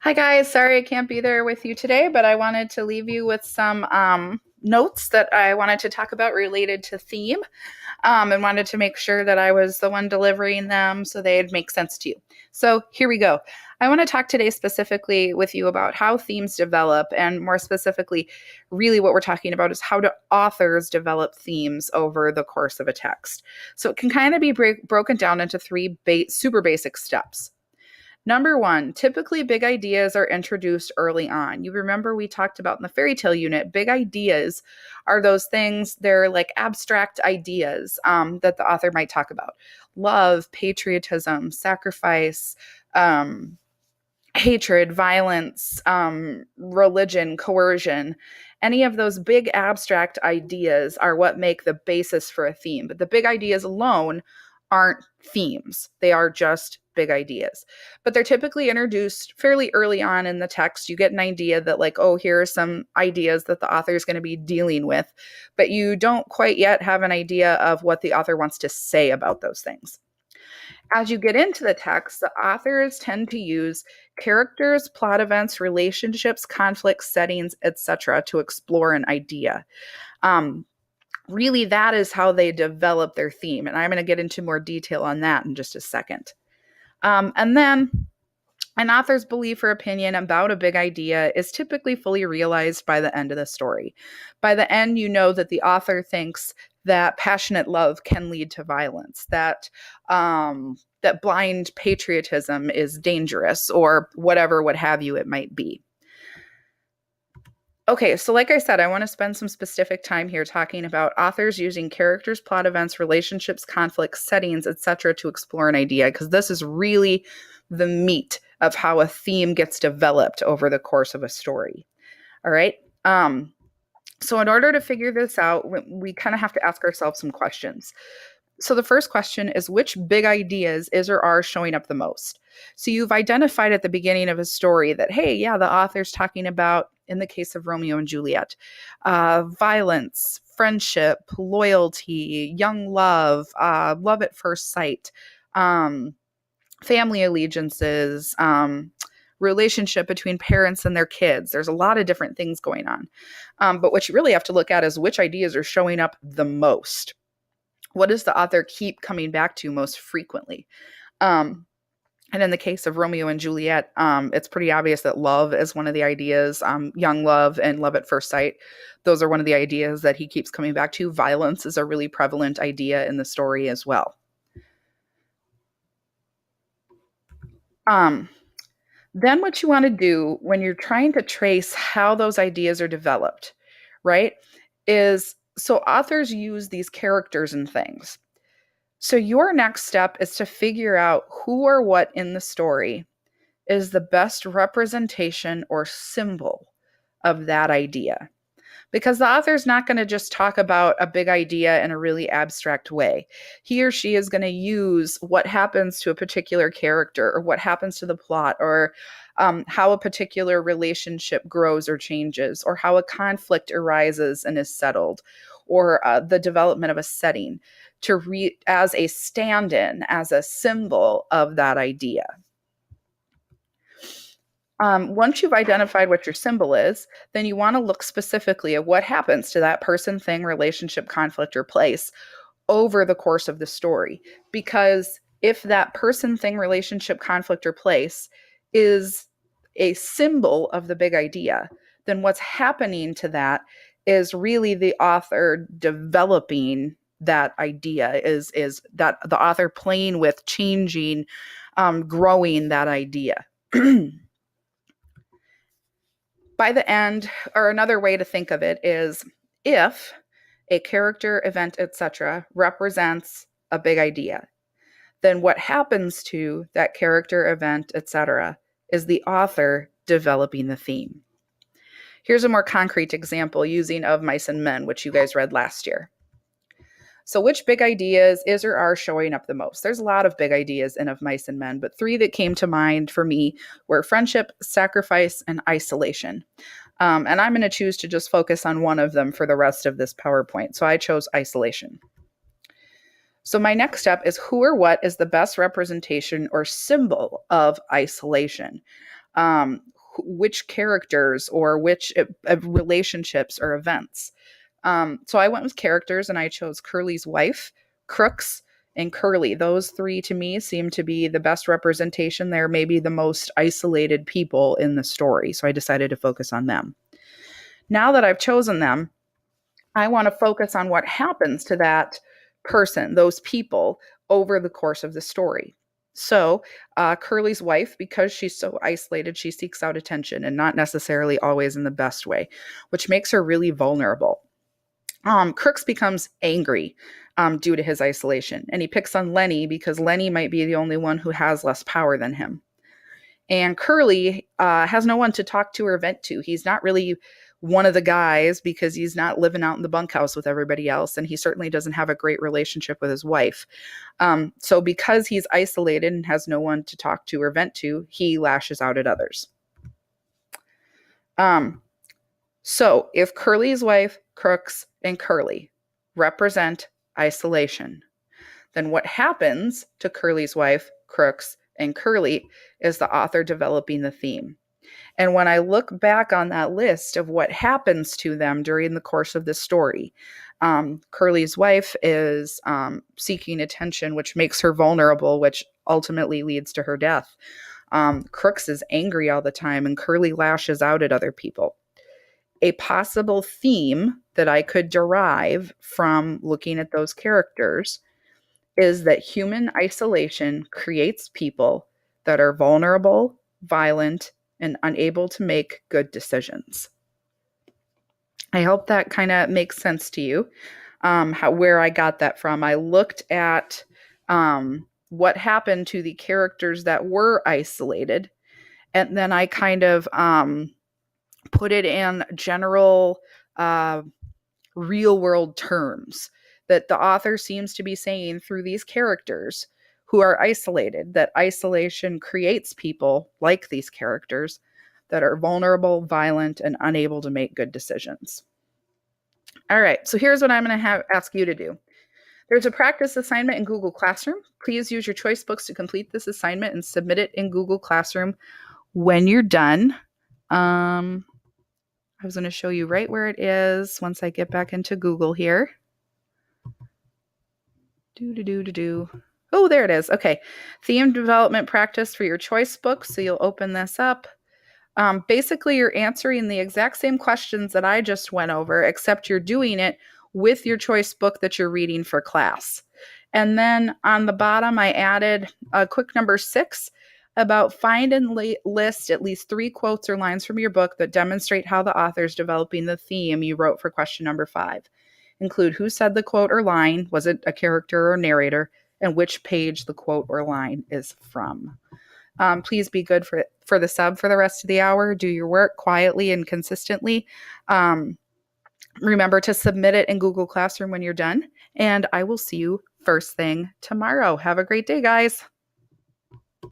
Hi, guys. Sorry I can't be there with you today, but I wanted to leave you with some notes that I wanted to talk about related to theme and wanted to make sure that I was the one delivering them so they'd make sense to you. So here we go. I want to talk today specifically with you about how themes develop, and more specifically, really what we're talking about is how do authors develop themes over the course of a text. So it can kind of be broken down into three super basic steps. Number one, typically big ideas are introduced early on. You remember we talked about in the fairy tale unit, big ideas are those things, they're like abstract ideas that the author might talk about. Love, patriotism, sacrifice, um, hatred, violence, religion, coercion. Any of those big abstract ideas are what make the basis for a theme. But the big ideas alone aren't themes, they are just big ideas. But they're typically introduced fairly early on in the text. You get an idea that, like, oh, here are some ideas that the author is going to be dealing with, but you don't quite yet have an idea of what the author wants to say about those things. As you get into the text, the authors tend to use characters, plot events, relationships, conflicts, settings, etc., to explore an idea. Um, Really, that is how they develop their theme. And I'm going to get into more detail on that in just a second. And then an author's belief or opinion about a big idea is typically fully realized by the end of the story. By the end, you know that the author thinks that passionate love can lead to violence, that blind patriotism is dangerous, or whatever, what have you, it might be. Okay, so like I said, I want to spend some specific time here talking about authors using characters, plot events, relationships, conflicts, settings, etc. to explore an idea, because this is really the meat of how a theme gets developed over the course of a story. All right. So in order to figure this out, we kind of have to ask ourselves some questions. So the first question is, which big ideas is or are showing up the most? So you've identified at the beginning of a story that, hey, yeah, the author's talking about, in the case of Romeo and Juliet, violence, friendship, loyalty, young love, love at first sight, family allegiances, relationship between parents and their kids. There's a lot of different things going on. But what you really have to look at is which ideas are showing up the most. What does the author keep coming back to most frequently? Um, and in the case of Romeo and Juliet, it's pretty obvious that love is one of the ideas. Young love and love at first sight, those are one of the ideas that he keeps coming back to. Violence is a really prevalent idea in the story as well. Um, then what you want to do when you're trying to trace how those ideas are developed, right, is so authors use these characters and things. So your next step is to figure out who or what in the story is the best representation or symbol of that idea. Because the author's not going to just talk about a big idea in a really abstract way. He or she is going to use what happens to a particular character, or what happens to the plot, or how a particular relationship grows or changes, or how a conflict arises and is settled, or the development of a setting to read as a stand-in, as a symbol of that idea. Once you've identified what your symbol is, then you want to look specifically at what happens to that person, thing, relationship, conflict, or place over the course of the story. Because if that person, thing, relationship, conflict, or place is a symbol of the big idea, then what's happening to that is really the author developing that idea, is that the author playing with, changing, growing that idea. By the end, or another way to think of it is, if a character, event, etc., represents a big idea, then what happens to that character, event, etc., is the author developing the theme. Here's a more concrete example using Of Mice and Men, which you guys read last year. So which big ideas is or are showing up the most? There's a lot of big ideas in Of Mice and Men, but three that came to mind for me were friendship, sacrifice, and isolation. And I'm going to choose to just focus on one of them for the rest of this PowerPoint. So I chose isolation. So my next step is, who or what is the best representation or symbol of isolation? which characters or which relationships or events. So I went with characters and I chose Curly's wife, Crooks, and Curly. Those three to me seem to be the best representation. They're maybe the most isolated people in the story. So I decided to focus on them. Now that I've chosen them, I want to focus on what happens to that person, those people, over the course of the story. So, Curly's wife, because she's so isolated, she seeks out attention and not necessarily always in the best way, which makes her really vulnerable. Crooks becomes angry due to his isolation, and he picks on Lenny because Lenny might be the only one who has less power than him. And Curly has no one to talk to or vent to. He's not really one of the guys because he's not living out in the bunkhouse with everybody else, and he certainly doesn't have a great relationship with his wife. So because he's isolated and has no one to talk to or vent to, he lashes out at others. So if Curly's wife, Crooks, and Curly represent isolation, then what happens to Curly's wife, Crooks, and Curly is the author developing the theme. And when I look back on that list of what happens to them during the course of the story, Curly's wife is seeking attention, which makes her vulnerable, which ultimately leads to her death. Crooks is angry all the time, and Curly lashes out at other people. A possible theme that I could derive from looking at those characters is that human isolation creates people that are vulnerable, violent, and unable to make good decisions. I hope that kind of makes sense to you, where I got that from. I looked at what happened to the characters that were isolated, and then I kind of put it in general real world terms that the author seems to be saying through these characters who are isolated, that isolation creates people like these characters that are vulnerable, violent, and unable to make good decisions. All right, so here's what I'm going to ask you to do. There's a practice assignment in Google Classroom. Please use your choice books to complete this assignment and submit it in Google Classroom when you're done. I was going to show you right where it is once I get back into Google here. Oh, there it is. Okay. Theme development practice for your choice book. So you'll open this up. Basically, you're answering the exact same questions that I just went over, except you're doing it with your choice book that you're reading for class. And then on the bottom, I added a quick number 6 about find and list at least 3 quotes or lines from your book that demonstrate how the author is developing the theme you wrote for question number 5. Include who said the quote or line, was it a character or narrator, and which page the quote or line is from. Please be good for the sub for the rest of the hour. Do your work quietly and consistently. Remember to submit it in Google Classroom when you're done, and I will see you first thing tomorrow. Have a great day, guys.